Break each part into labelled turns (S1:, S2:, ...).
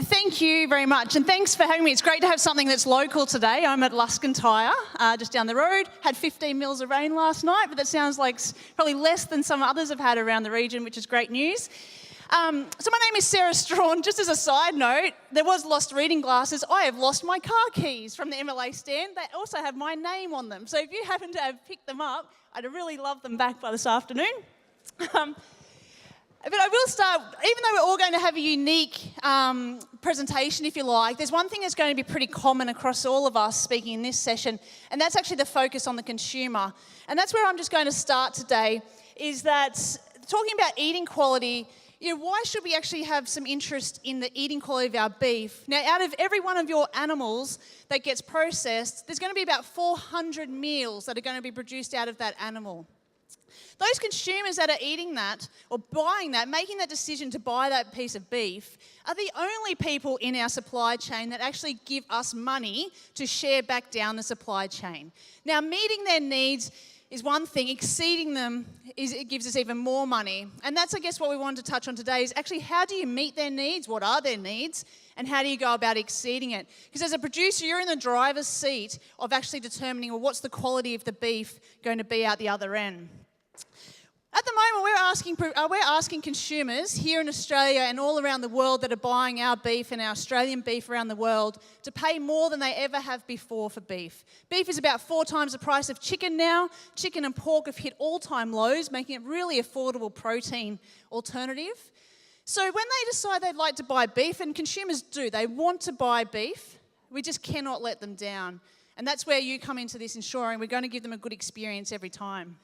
S1: Thank you very much, and thanks for having me. It's great to have something that's local today. I'm at Luskin Tyre, just down the road. Had 15 mils of rain last night, but that sounds like probably less than some others have had around the region, which is great news. So my name is Sarah Strachan. Just as a side note, there was lost reading glasses. I have lost my car keys from the MLA stand. They also have my name on them. So if you happen to have picked them up, I'd really love them back by this afternoon. But I will start, even though we're all going to have a unique presentation, if you like, there's one thing that's going to be pretty common across all of us speaking in this session, and that's actually the focus on the consumer. And that's where I'm just going to start today, is that talking about eating quality, why should we actually have some interest in the eating quality of our beef? Now, out of every one of your animals that gets processed, there's going to be about 400 meals that are going to be produced out of that animal. Those consumers that are eating that or buying that, making that decision to buy that piece of beef, are the only people in our supply chain that actually give us money to share back down the supply chain. Now, meeting their needs is one thing, exceeding them it gives us even more money. And that's, I guess, what we wanted to touch on today is actually how do you meet their needs? What are their needs? And how do you go about exceeding it? Because as a producer, you're in the driver's seat of actually determining, well, what's the quality of the beef going to be out the other end? At the moment, we're asking consumers here in Australia and all around the world that are buying our beef and our Australian beef around the world to pay more than they ever have before for beef. Beef is about 4 times the price of chicken now. Chicken and pork have hit all-time lows, making it really affordable protein alternative. So when they decide they'd like to buy beef, and consumers do, they want to buy beef, we just cannot let them down. And that's where you come into this, ensuring we're going to give them a good experience every time.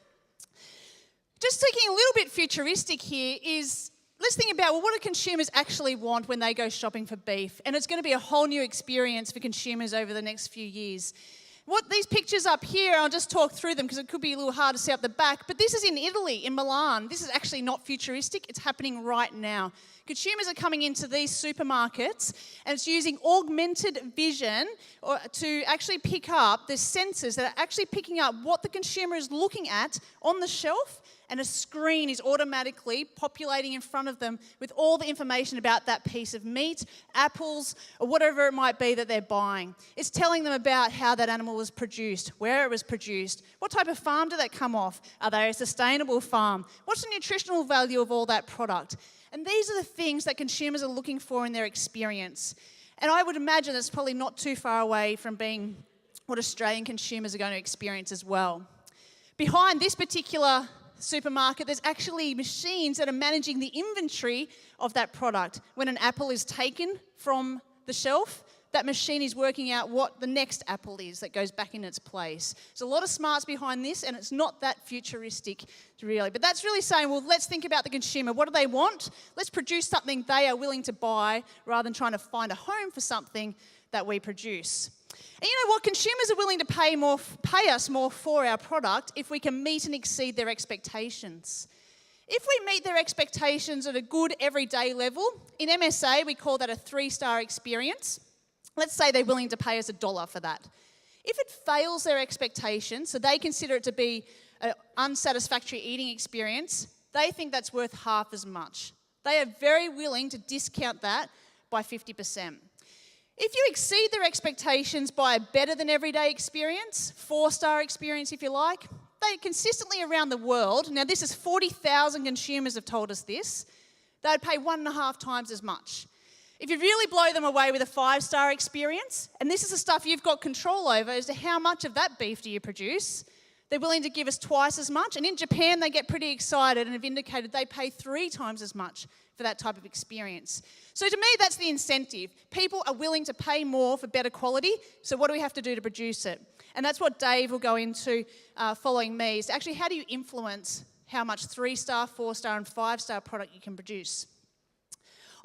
S1: Just thinking a little bit futuristic here is, let's think about, well, what do consumers actually want when they go shopping for beef? And it's going to be a whole new experience for consumers over the next few years. What these pictures up here, I'll just talk through them because it could be a little hard to see up the back, but this is in Italy, in Milan. This is actually not futuristic, it's happening right now. Consumers are coming into these supermarkets and it's using augmented vision to actually pick up the sensors that are actually picking up what the consumer is looking at on the shelf, and a screen is automatically populating in front of them with all the information about that piece of meat, apples, or whatever it might be that they're buying. It's telling them about how that animal was produced, where it was produced, what type of farm did that come off, are they a sustainable farm, what's the nutritional value of all that product. And these are the things that consumers are looking for in their experience. And I would imagine that's probably not too far away from being what Australian consumers are going to experience as well. Behind this particular supermarket, there's actually machines that are managing the inventory of that product. When an apple is taken from the shelf, that machine is working out what the next apple is that goes back in its place. There's a lot of smarts behind this, and it's not that futuristic, really. But that's really saying, well, let's think about the consumer. What do they want? Let's produce something they are willing to buy rather than trying to find a home for something that we produce. And you know what? Consumers are willing to pay us more for our product if we can meet and exceed their expectations. If we meet their expectations at a good everyday level, in MSA we call that a 3-star experience. Let's say they're willing to pay us $1 for that. If it fails their expectations, so they consider it to be an unsatisfactory eating experience, they think that's worth half as much. They are very willing to discount that by 50%. If you exceed their expectations by a better than everyday experience, 4-star experience if you like, they consistently around the world, now this is 40,000 consumers have told us this, they'd pay 1.5 times as much. If you really blow them away with a 5-star experience, and this is the stuff you've got control over as to how much of that beef do you produce, they're willing to give us twice as much. And in Japan, they get pretty excited and have indicated they pay 3 times as much for that type of experience. So to me, that's the incentive. People are willing to pay more for better quality, so what do we have to do to produce it? And that's what Dave will go into following me, is actually how do you influence how much 3-star, 4-star and 5-star product you can produce.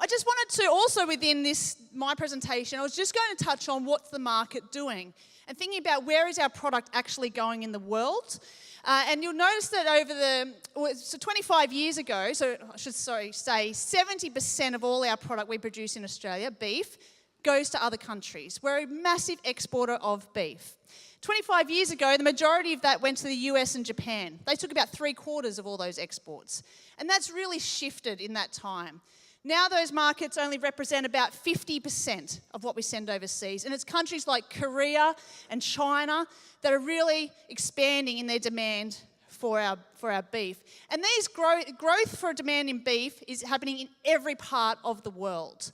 S1: I just wanted to also within my presentation, I was just going to touch on what's the market doing and thinking about where is our product actually going in the world. And you'll notice that so 25 years ago, so I should say 70% of all our product we produce in Australia, beef, goes to other countries. We're a massive exporter of beef. 25 years ago, the majority of that went to the US and Japan. They took about 3/4 of all those exports. And that's really shifted in that time. Now those markets only represent about 50% of what we send overseas. And it's countries like Korea and China that are really expanding in their demand for our beef. And these growth for demand in beef is happening in every part of the world.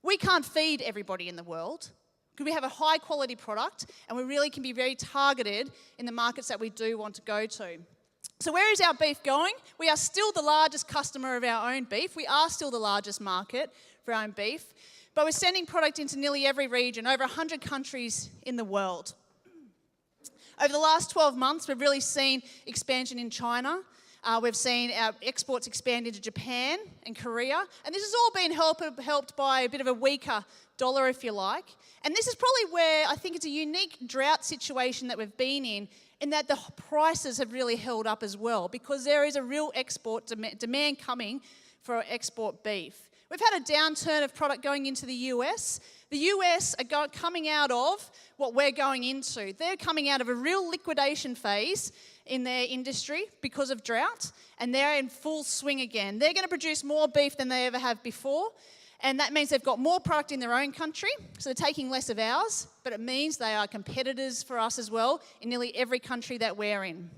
S1: We can't feed everybody in the world because we have a high quality product and we really can be very targeted in the markets that we do want to go to. So where is our beef going? We are still the largest customer of our own beef. We are still the largest market for our own beef. But we're sending product into nearly every region, over 100 countries in the world. Over the last 12 months, we've really seen expansion in China. We've seen our exports expand into Japan and Korea. And this has all been helped by a bit of a weaker dollar, if you like. And this is probably where I think it's a unique drought situation that we've been in that the prices have really held up as well, because there is a real export demand coming for export beef. We've had a downturn of product going into the US. The US are coming out of what we're going into. They're coming out of a real liquidation phase in their industry because of drought, and they're in full swing again. They're going to produce more beef than they ever have before, and that means they've got more product in their own country, so they're taking less of ours, but it means they are competitors for us as well in nearly every country that we're in.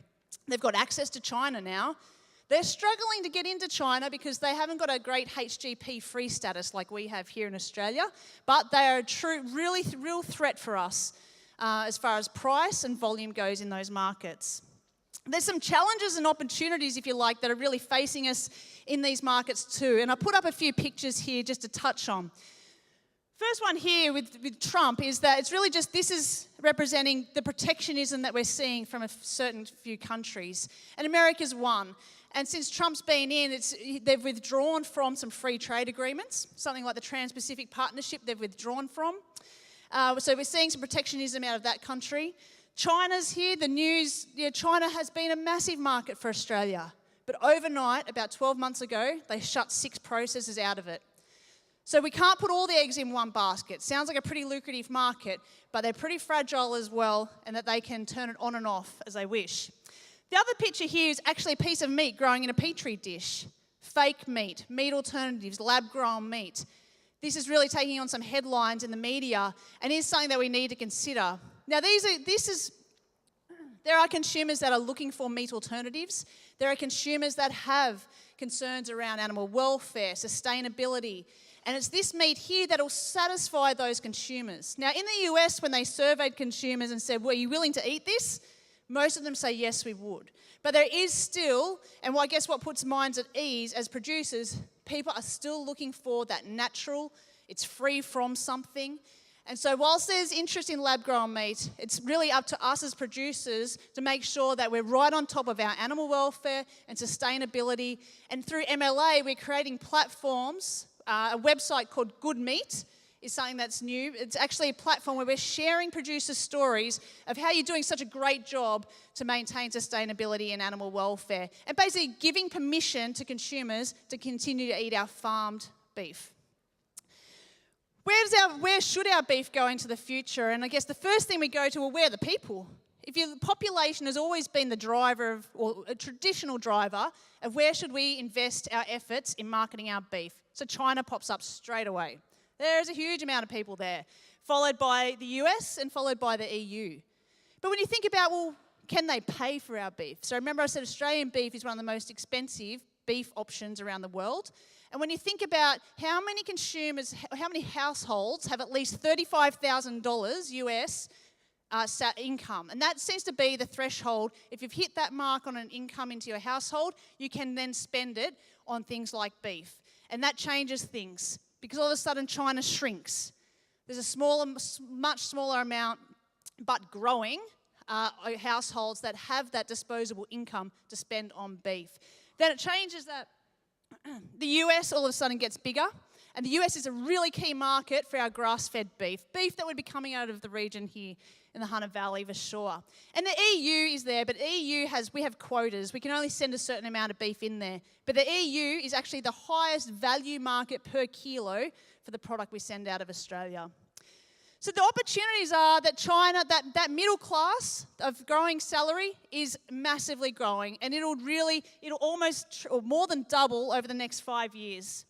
S1: They've got access to China now. They're struggling to get into China because they haven't got a great HGP free status like we have here in Australia, but they are a real threat for us as far as price and volume goes in those markets. There's some challenges and opportunities, if you like, that are really facing us in these markets too. And I put up a few pictures here just to touch on. First one here with Trump is that it's really just, this is representing the protectionism that we're seeing from a certain few countries. And America's one. And since Trump's been in, they've withdrawn from some free trade agreements, something like the Trans-Pacific Partnership they've withdrawn from. So we're seeing some protectionism out of that country. China's here, the news, China has been a massive market for Australia. But overnight, about 12 months ago, they shut 6 processors out of it. So we can't put all the eggs in one basket. Sounds like a pretty lucrative market, but they're pretty fragile as well, and that they can turn it on and off as they wish. The other picture here is actually a piece of meat growing in a petri dish. Fake meat, meat alternatives, lab-grown meat. This is really taking on some headlines in the media and is something that we need to consider. Now, there are consumers that are looking for meat alternatives. There are consumers that have concerns around animal welfare, sustainability, and it's this meat here that will satisfy those consumers. Now, in the US, when they surveyed consumers and said, were you willing to eat this? Most of them say, yes, we would. But there is still, and I guess what puts minds at ease as producers, people are still looking for that natural, it's free from something. And so whilst there's interest in lab-grown meat, it's really up to us as producers to make sure that we're right on top of our animal welfare and sustainability. And through MLA, we're creating platforms. A website called Good Meat is something that's new. It's actually a platform where we're sharing producer stories of how you're doing such a great job to maintain sustainability and animal welfare, and basically giving permission to consumers to continue to eat our farmed beef. Where should our beef go into the future? And I guess the first thing we go to are where the people. If your population has always been the driver or a traditional driver of where should we invest our efforts in marketing our beef. So China pops up straight away. There's a huge amount of people there, followed by the US and followed by the EU. But when you think about, well, can they pay for our beef? So remember I said Australian beef is one of the most expensive beef options around the world. And when you think about how many consumers, how many households have at least $35,000 US income, and that seems to be the threshold. If you've hit that mark on an income into your household, you can then spend it on things like beef. And that changes things because all of a sudden China shrinks. There's a much smaller amount, but growing households that have that disposable income to spend on beef. Then it changes that the US all of a sudden gets bigger, and the US is a really key market for our grass-fed beef that would be coming out of the region here in the Hunter Valley for sure. And the EU is there, but we have quotas. We can only send a certain amount of beef in there. But the EU is actually the highest value market per kilo for the product we send out of Australia. So the opportunities are that China, that middle class of growing salary is massively growing, and it'll almost or more than double over the next 5 years.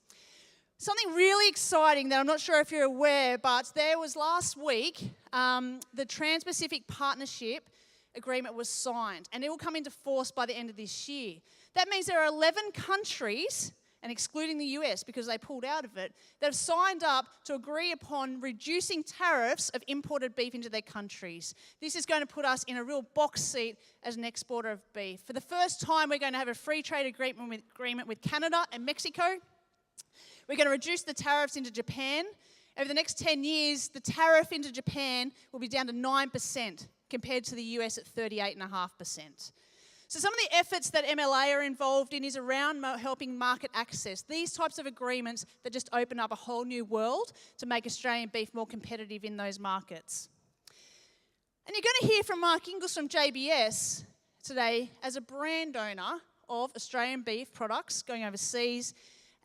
S1: Something really exciting that I'm not sure if you're aware, but there was last week, the Trans-Pacific Partnership Agreement was signed, and it will come into force by the end of this year. That means there are 11 countries, and excluding the US because they pulled out of it, that have signed up to agree upon reducing tariffs of imported beef into their countries. This is going to put us in a real box seat as an exporter of beef. For the first time, we're going to have a free trade agreement with Canada and Mexico. We're going to reduce the tariffs into Japan. Over the next 10 years, the tariff into Japan will be down to 9% compared to the US at 38.5%. So some of the efforts that MLA are involved in is around helping market access. These types of agreements that just open up a whole new world to make Australian beef more competitive in those markets. And you're going to hear from Mark Inglis from JBS today as a brand owner of Australian beef products going overseas.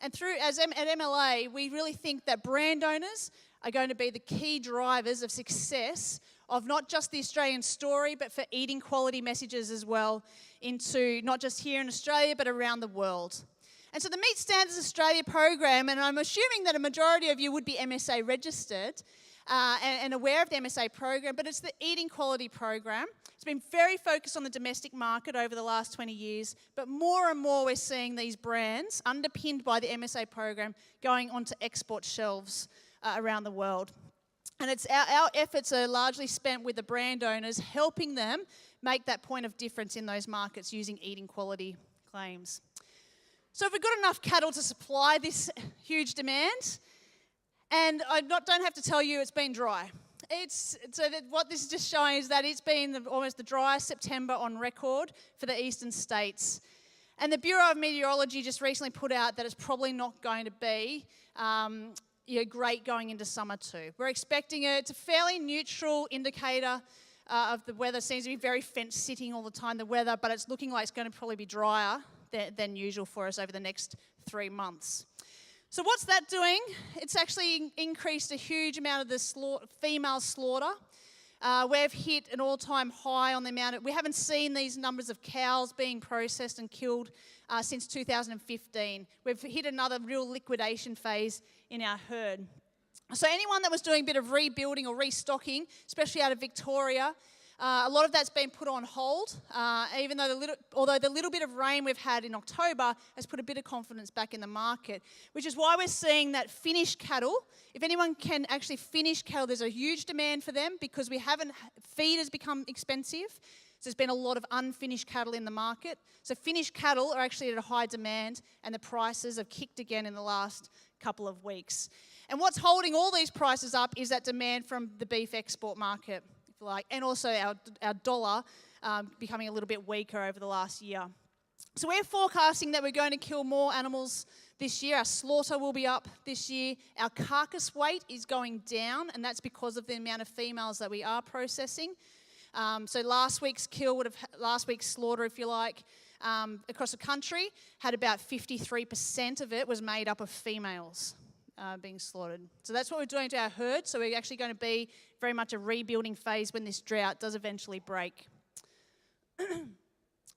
S1: And at MLA, we really think that brand owners are going to be the key drivers of success of not just the Australian story, but for eating quality messages as well into not just here in Australia, but around the world. And so the Meat Standards Australia program, and I'm assuming that a majority of you would be MSA registered and aware of the MSA program, but it's the eating quality program. It's been very focused on the domestic market over the last 20 years, but more and more we're seeing these brands underpinned by the MSA program going onto export shelves around the world. And it's our efforts are largely spent with the brand owners, helping them make that point of difference in those markets using eating quality claims. So if we've got enough cattle to supply this huge demand, and I don't have to tell you it's been dry. What this is just showing is that it's been almost the driest September on record for the eastern states. And the Bureau of Meteorology just recently put out that it's probably not going to be great going into summer too. We're expecting it's a fairly neutral indicator of the weather. It seems to be very fence-sitting all the time, the weather, but it's looking like it's going to probably be drier than usual for us over the next 3 months. So what's that doing? It's actually increased a huge amount of the female slaughter. We've hit an all-time high on the amount we haven't seen these numbers of cows being processed and killed since 2015. We've hit another real liquidation phase in our herd. So anyone that was doing a bit of rebuilding or restocking, especially out of Victoria, a lot of that's been put on hold, although the little bit of rain we've had in October has put a bit of confidence back in the market, which is why we're seeing that finished cattle. If anyone can actually finish cattle, there's a huge demand for them because feed has become expensive. So there's been a lot of unfinished cattle in the market. So finished cattle are actually at a high demand, and the prices have kicked again in the last couple of weeks. And what's holding all these prices up is that demand from the beef export market, if you like, and also our dollar becoming a little bit weaker over the last year. So we're forecasting that we're going to kill more animals this year. Our slaughter will be up this year. Our carcass weight is going down, and that's because of the amount of females that we are processing. So last week's slaughter, if you like, across the country had about 53% of it was made up of females being slaughtered. So that's what we're doing to our herd. So we're actually going to be very much a rebuilding phase when this drought does eventually break.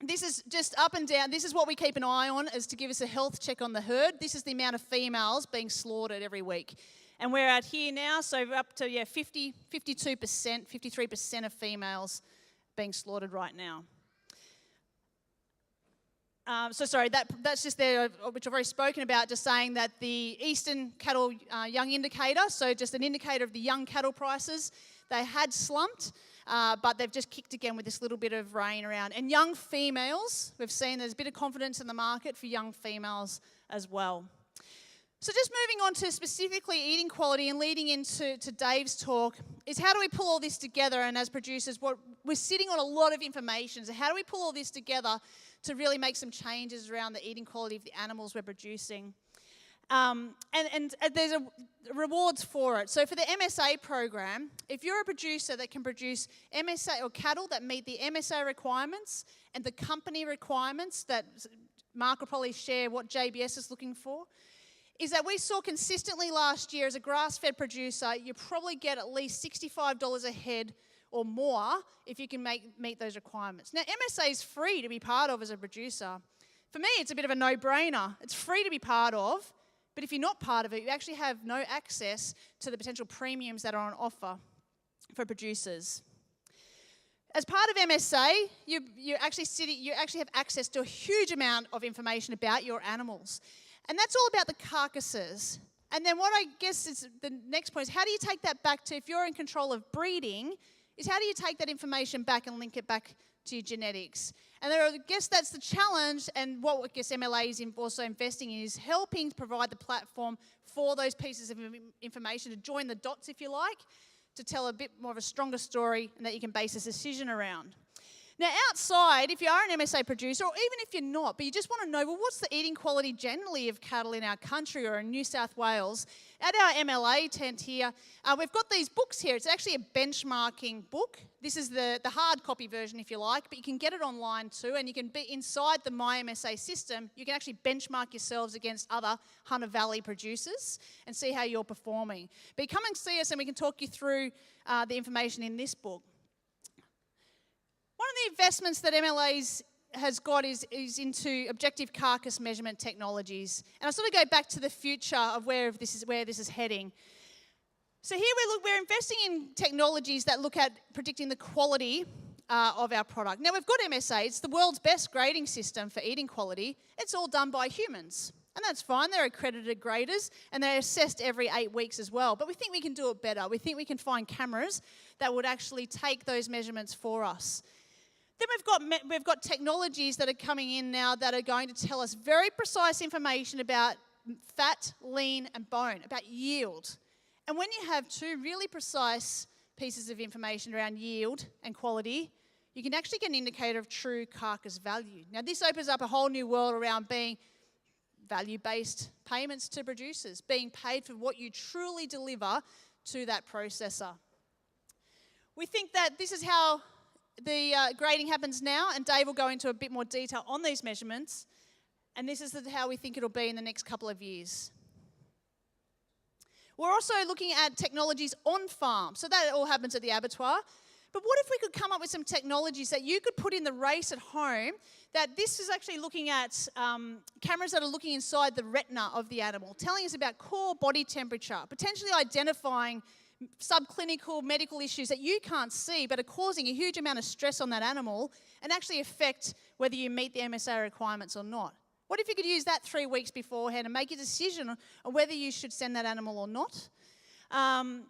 S1: This is just up and down. This is what we keep an eye on, is to give us a health check on the herd. This is the amount of females being slaughtered every week. And we're at here now, so we're up to 52%, 53% of females being slaughtered right now. That's just there, which I've already spoken about, just saying that the Eastern Cattle Young Indicator, so just an indicator of the young cattle prices, they had slumped, but they've just kicked again with this little bit of rain around. And young females, we've seen there's a bit of confidence in the market for young females as well. So just moving on to specifically eating quality and leading into Dave's talk is how do we pull all this together? And as producers, we're sitting on a lot of information. So how do we pull all this together to really make some changes around the eating quality of the animals we're producing? And there's rewards for it. So for the MSA program, if you're a producer that can produce MSA or cattle that meet the MSA requirements and the company requirements that Mark will probably share what JBS is looking for, is that we saw consistently last year as a grass-fed producer, you probably get at least $65 a head or more if you can meet those requirements. Now, MSA is free to be part of as a producer. For me, it's a bit of a no-brainer. It's free to be part of, But if you're not part of it, you actually have no access to the potential premiums that are on offer for producers. As part of MSA, you actually have access to a huge amount of information about your animals. And that's all about the carcasses. And then what I guess is the next point is, how do you take that back to, if you're in control of breeding, is how do you take that information back and link it back to your genetics? And I guess that's the challenge, and what I guess MLA is also investing in is helping to provide the platform for those pieces of information to join the dots, if you like, to tell a bit more of a stronger story and that you can base a decision around. Now, outside, if you are an MSA producer, or even if you're not, but you just want to know, well, what's the eating quality generally of cattle in our country or in New South Wales? At our MLA tent here, we've got these books here. It's actually a benchmarking book. This is the hard copy version, if you like, but you can get it online too, and you can be inside the MyMSA system. You can actually benchmark yourselves against other Hunter Valley producers and see how you're performing. But come and see us and we can talk you through the information in this book. One of the investments that MLA has got is into objective carcass measurement technologies. And I sort of go back to the future of where this is heading. So here we're investing in technologies that look at predicting the quality of our product. Now, we've got MSA. It's the world's best grading system for eating quality. It's all done by humans. And that's fine. They're accredited graders, and they're assessed every 8 weeks as well. But we think we can do it better. We think we can find cameras that would actually take those measurements for us. Then we've got technologies that are coming in now that are going to tell us very precise information about fat, lean, and bone, about yield. And when you have two really precise pieces of information around yield and quality, you can actually get an indicator of true carcass value. Now, this opens up a whole new world around being value-based payments to producers, being paid for what you truly deliver to that processor. We think that this is how the grading happens now, and Dave will go into a bit more detail on these measurements, and this is how we think it'll be in the next couple of years. We're also looking at technologies on farm, so that all happens at the abattoir. But what if we could come up with some technologies that you could put in the race at home, that this is actually looking at cameras that are looking inside the retina of the animal, telling us about core body temperature, potentially identifying subclinical medical issues that you can't see but are causing a huge amount of stress on that animal and actually affect whether you meet the MSA requirements or not. What if you could use that 3 weeks beforehand and make a decision on whether you should send that animal or not? And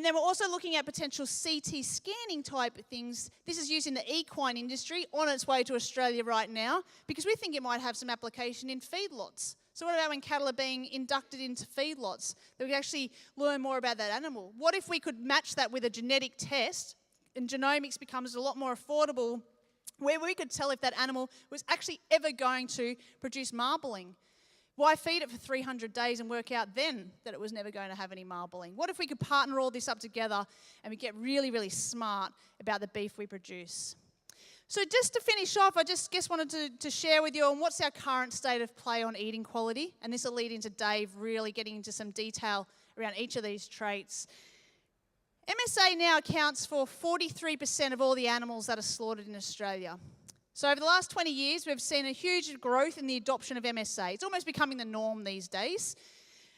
S1: then we're also looking at potential CT scanning type of things. This is used in the equine industry, on its way to Australia right now, because we think it might have some application in feedlots. So what about when cattle are being inducted into feedlots, that we can actually learn more about that animal? What if we could match that with a genetic test, and genomics becomes a lot more affordable, where we could tell if that animal was actually ever going to produce marbling? Why feed it for 300 days and work out then that it was never going to have any marbling? What if we could partner all this up together and we get really, really smart about the beef we produce? So just to finish off, I just wanted to share with you on what's our current state of play on eating quality. And this will lead into Dave really getting into some detail around each of these traits. MSA now accounts for 43% of all the animals that are slaughtered in Australia. So over the last 20 years, we've seen a huge growth in the adoption of MSA. It's almost becoming the norm these days.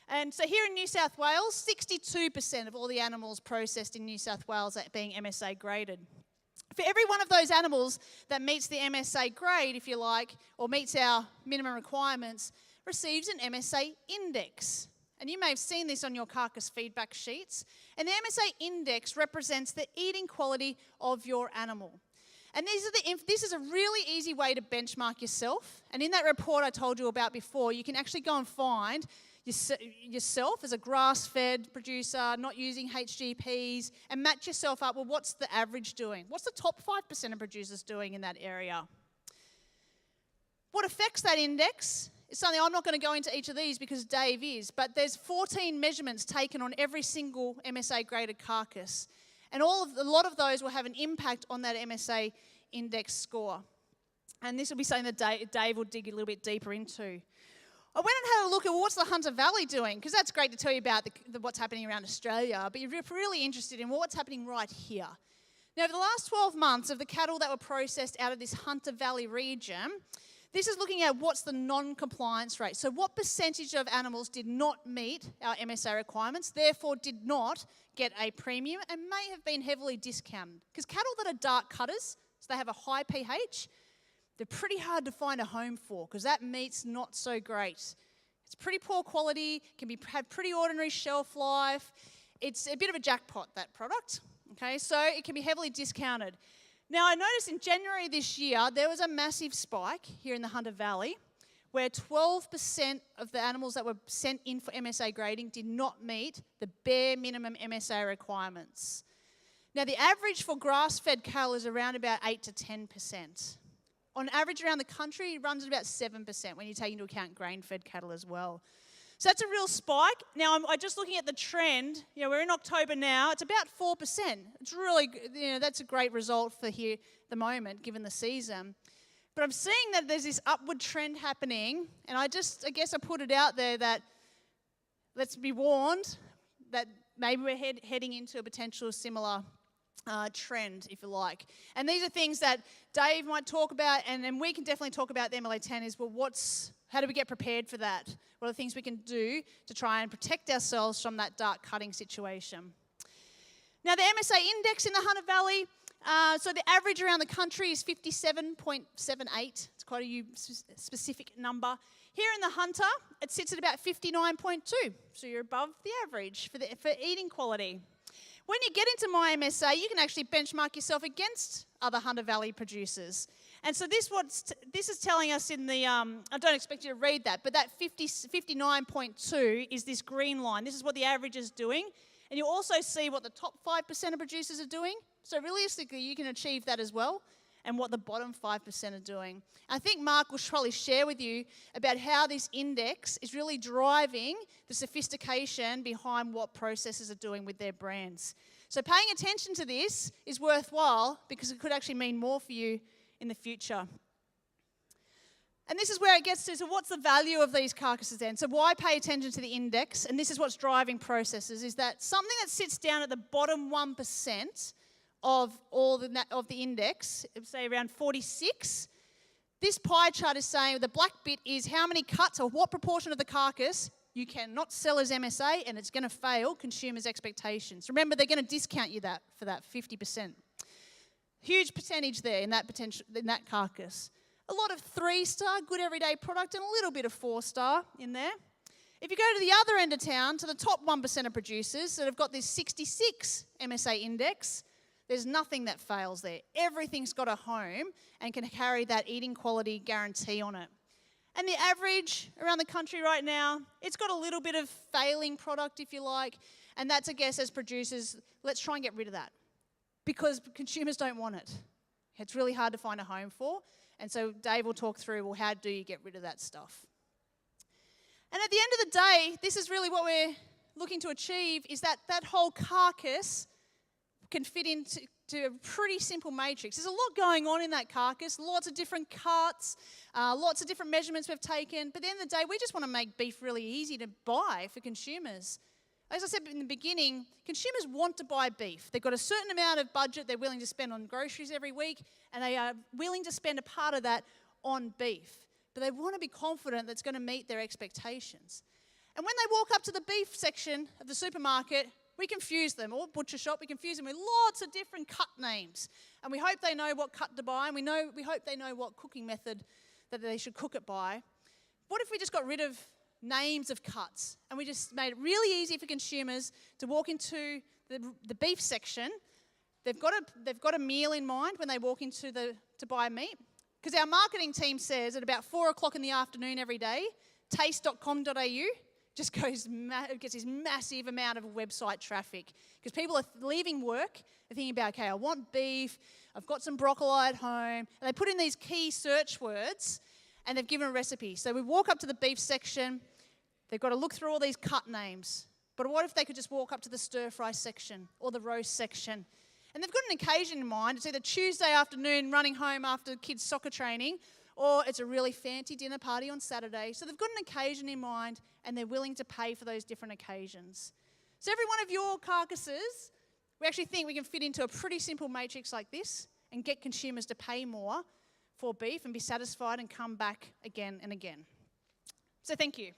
S1: And so here in New South Wales, 62% of all the animals processed in New South Wales are being MSA graded. For every one of those animals that meets the MSA grade, if you like, or meets our minimum requirements, receives an MSA index. And you may have seen this on your carcass feedback sheets. And the MSA index represents the eating quality of your animal. And this is a really easy way to benchmark yourself. And in that report I told you about before, you can actually go and find yourself as a grass-fed producer, not using HGPs, and match yourself up with what's the average doing? What's the top 5% of producers doing in that area? What affects that index is something I'm not going to go into each of these because Dave is, but there's 14 measurements taken on every single MSA graded carcass. And a lot of those will have an impact on that MSA index score. And this will be something that Dave will dig a little bit deeper into. I went and had a look at what's the Hunter Valley doing, because that's great to tell you about what's happening around Australia, but you're really interested in what's happening right here. Now, over the last 12 months of the cattle that were processed out of this Hunter Valley region, This is looking at what's the non-compliance rate. So what percentage of animals did not meet our MSA requirements, therefore did not get a premium and may have been heavily discounted. Because cattle that are dark cutters, so they have a high pH, they're pretty hard to find a home for because that meat's not so great. It's pretty poor quality, have pretty ordinary shelf life. It's a bit of a jackpot, that product. Okay, so it can be heavily discounted. Now, I noticed in January this year, there was a massive spike here in the Hunter Valley where 12% of the animals that were sent in for MSA grading did not meet the bare minimum MSA requirements. Now, the average for grass-fed cattle is around about 8 to 10%. On average around the country, it runs at about 7% when you take into account grain-fed cattle as well. So that's a real spike. Now, I'm just looking at the trend. We're in October now. It's about 4%. It's really, that's a great result for here at the moment, given the season. But I'm seeing that there's this upward trend happening, and I guess I put it out there that let's be warned that maybe we're heading into a potential similar trend, if you like. And these are things that Dave might talk about, and then we can definitely talk about the MLA 10 is, well, how do we get prepared for that? What are the things we can do to try and protect ourselves from that dark cutting situation? Now, the MSA index in the Hunter Valley, so the average around the country is 57.78. It's quite a specific number. Here in the Hunter, it sits at about 59.2, so you're above the average for eating quality. When you get into My MSA, you can actually benchmark yourself against other Hunter Valley producers. And so this is telling us in the, I don't expect you to read that, but that 59.2 is this green line. This is what the average is doing. And you also see what the top 5% of producers are doing. So realistically, you can achieve that as well, and what the bottom 5% are doing. I think Mark will probably share with you about how this index is really driving the sophistication behind what processors are doing with their brands. So paying attention to this is worthwhile because it could actually mean more for you in the future. And this is where it gets to, so what's the value of these carcasses then? So why pay attention to the index? And this is what's driving processors, is that something that sits down at the bottom 1% of the index, say around 46, this pie chart is saying the black bit is how many cuts or what proportion of the carcass you cannot sell as MSA, and it's going to fail consumers' expectations. Remember, they're going to discount you for that 50%. Huge percentage there in that carcass. A lot of 3-star, good everyday product, and a little bit of 4-star in there. If you go to the other end of town, to the top 1% of producers that have got this 66 MSA index, there's nothing that fails there. Everything's got a home and can carry that eating quality guarantee on it. And the average around the country right now, it's got a little bit of failing product, if you like, and that's, I guess, as producers, let's try and get rid of that because consumers don't want it. It's really hard to find a home for, and so Dave will talk through, well, how do you get rid of that stuff? And at the end of the day, this is really what we're looking to achieve, is that whole carcass can fit into a pretty simple matrix. There's a lot going on in that carcass, lots of different cuts, lots of different measurements we've taken. But at the end of the day, we just want to make beef really easy to buy for consumers. As I said in the beginning, consumers want to buy beef. They've got a certain amount of budget they're willing to spend on groceries every week, and they are willing to spend a part of that on beef. But they want to be confident that it's going to meet their expectations. And when they walk up to the beef section of the supermarket, we confuse them, or butcher shop, we confuse them with lots of different cut names. And we hope they know what cut to buy, and we hope they know what cooking method that they should cook it by. What if we just got rid of names of cuts, and we just made it really easy for consumers to walk into the beef section? They've got a meal in mind when they walk into to buy meat. Because our marketing team says at about 4 o'clock in the afternoon every day, taste.com.au just gets this massive amount of website traffic. Because people are leaving work, they're thinking about, okay, I want beef, I've got some broccoli at home, and they put in these key search words, and they've given a recipe. So we walk up to the beef section, they've got to look through all these cut names. But what if they could just walk up to the stir-fry section or the roast section? And they've got an occasion in mind. It's either Tuesday afternoon running home after kids' soccer training, or it's a really fancy dinner party on Saturday. So they've got an occasion in mind, and they're willing to pay for those different occasions. So every one of your carcasses, we actually think we can fit into a pretty simple matrix like this and get consumers to pay more for beef and be satisfied and come back again and again. So thank you.